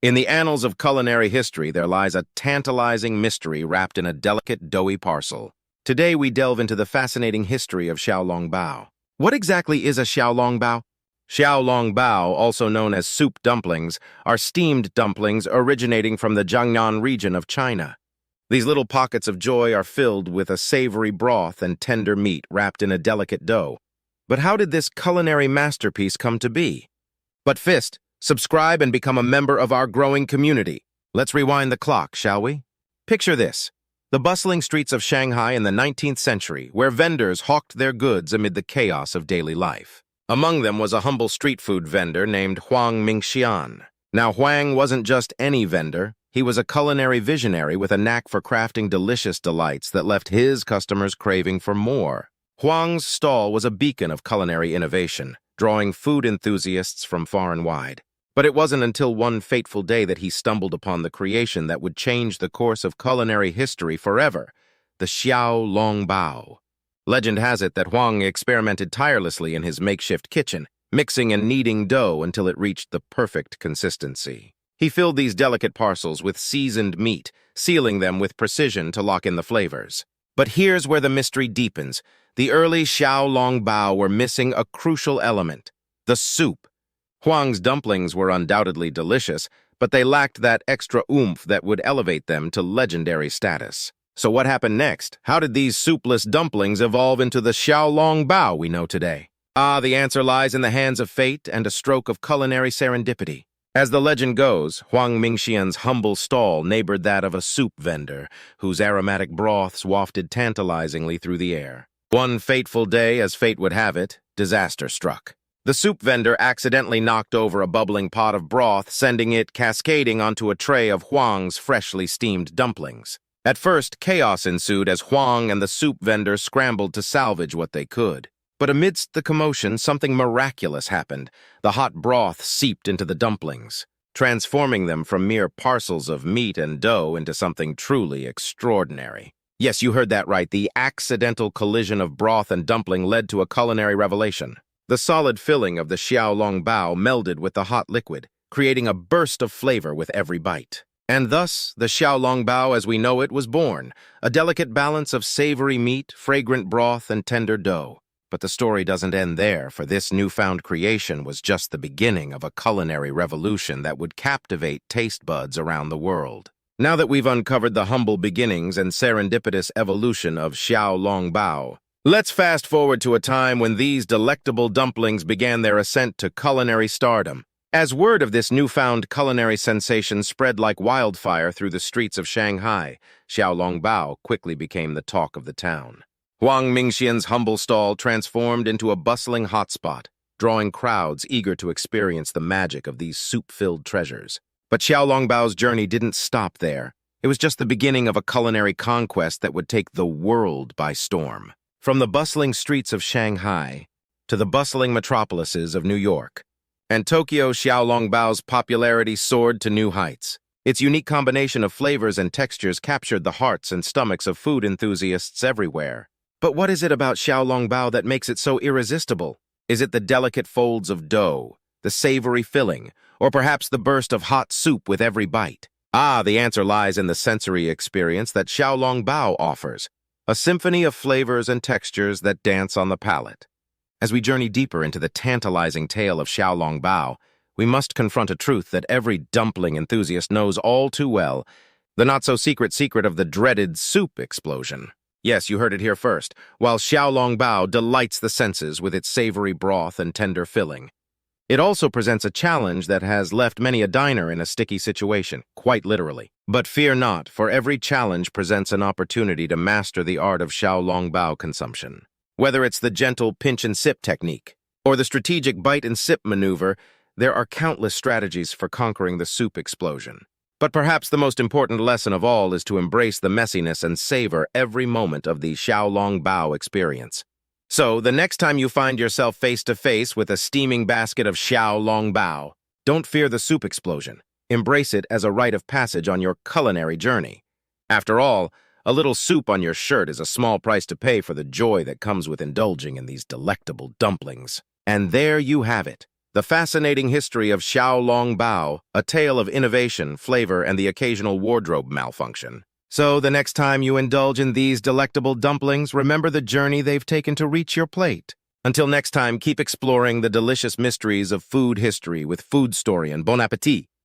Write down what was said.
In the annals of culinary history, there lies a tantalizing mystery wrapped in a delicate, doughy parcel. Today, we delve into the fascinating history of Xiao Long Bao. What exactly is a Xiao Long Bao? Xiao Long Bao, also known as soup dumplings, are steamed dumplings originating from the Jiangnan region of China. These little pockets of joy are filled with a savory broth and tender meat wrapped in a delicate dough. But how did this culinary masterpiece come to be? But first, subscribe and become a member of our growing community. Let's rewind the clock, shall we? Picture this: the bustling streets of Shanghai in the 19th century, where vendors hawked their goods amid the chaos of daily life. Among them was a humble street food vendor named Huang Mingxian. Now, Huang wasn't just any vendor. He was a culinary visionary with a knack for crafting delicious delights that left his customers craving for more. Huang's stall was a beacon of culinary innovation, drawing food enthusiasts from far and wide. But it wasn't until one fateful day that he stumbled upon the creation that would change the course of culinary history forever: the Xiao Long Bao. Legend has it that Huang experimented tirelessly in his makeshift kitchen, mixing and kneading dough until it reached the perfect consistency. He filled these delicate parcels with seasoned meat, sealing them with precision to lock in the flavors. But here's where the mystery deepens. The early Xiao Long Bao were missing a crucial element: the soup. Huang's dumplings were undoubtedly delicious, but they lacked that extra oomph that would elevate them to legendary status. So what happened next? How did these soupless dumplings evolve into the Xiao Long Bao we know today? The answer lies in the hands of fate and a stroke of culinary serendipity. As the legend goes, Huang Mingxian's humble stall neighbored that of a soup vendor, whose aromatic broths wafted tantalizingly through the air. One fateful day, as fate would have it, disaster struck. The soup vendor accidentally knocked over a bubbling pot of broth, sending it cascading onto a tray of Huang's freshly steamed dumplings. At first, chaos ensued as Huang and the soup vendor scrambled to salvage what they could. But amidst the commotion, something miraculous happened. The hot broth seeped into the dumplings, transforming them from mere parcels of meat and dough into something truly extraordinary. Yes, you heard that right. The accidental collision of broth and dumpling led to a culinary revelation. The solid filling of the Xiao Long Bao melded with the hot liquid, creating a burst of flavor with every bite. And thus, the Xiao Long Bao as we know it was born, a delicate balance of savory meat, fragrant broth, and tender dough. But the story doesn't end there, for this newfound creation was just the beginning of a culinary revolution that would captivate taste buds around the world. Now that we've uncovered the humble beginnings and serendipitous evolution of Xiao Long Bao, let's fast forward to a time when these delectable dumplings began their ascent to culinary stardom. As word of this newfound culinary sensation spread like wildfire through the streets of Shanghai, Xiao Long Bao quickly became the talk of the town. Huang Mingxian's humble stall transformed into a bustling hotspot, drawing crowds eager to experience the magic of these soup-filled treasures. But Xiao Long Bao's journey didn't stop there. It was just the beginning of a culinary conquest that would take the world by storm. From the bustling streets of Shanghai to the bustling metropolises of New York and Tokyo, Xiao Long Bao's popularity soared to new heights. Its unique combination of flavors and textures captured the hearts and stomachs of food enthusiasts everywhere. But what is it about Xiao Long Bao that makes it so irresistible? Is it the delicate folds of dough, the savory filling, or perhaps the burst of hot soup with every bite? The answer lies in the sensory experience that Xiao Long Bao offers, a symphony of flavors and textures that dance on the palate. As we journey deeper into the tantalizing tale of Xiao Long Bao, we must confront a truth that every dumpling enthusiast knows all too well: the not-so-secret secret of the dreaded soup explosion. Yes, you heard it here first. While Xiao Long Bao delights the senses with its savory broth and tender filling, it also presents a challenge that has left many a diner in a sticky situation, quite literally. But fear not, for every challenge presents an opportunity to master the art of Xiao Long Bao consumption. Whether it's the gentle pinch-and-sip technique or the strategic bite-and-sip maneuver, there are countless strategies for conquering the soup explosion. But perhaps the most important lesson of all is to embrace the messiness and savor every moment of the Xiao Long Bao experience. So, the next time you find yourself face-to-face with a steaming basket of Xiao Long Bao, don't fear the soup explosion. Embrace it as a rite of passage on your culinary journey. After all, a little soup on your shirt is a small price to pay for the joy that comes with indulging in these delectable dumplings. And there you have it, The fascinating history of Xiao Long Bao, a tale of innovation, flavor, and the occasional wardrobe malfunction. So, the next time you indulge in these delectable dumplings, remember the journey they've taken to reach your plate. Until next time, keep exploring the delicious mysteries of food history with Food Story, and bon appétit!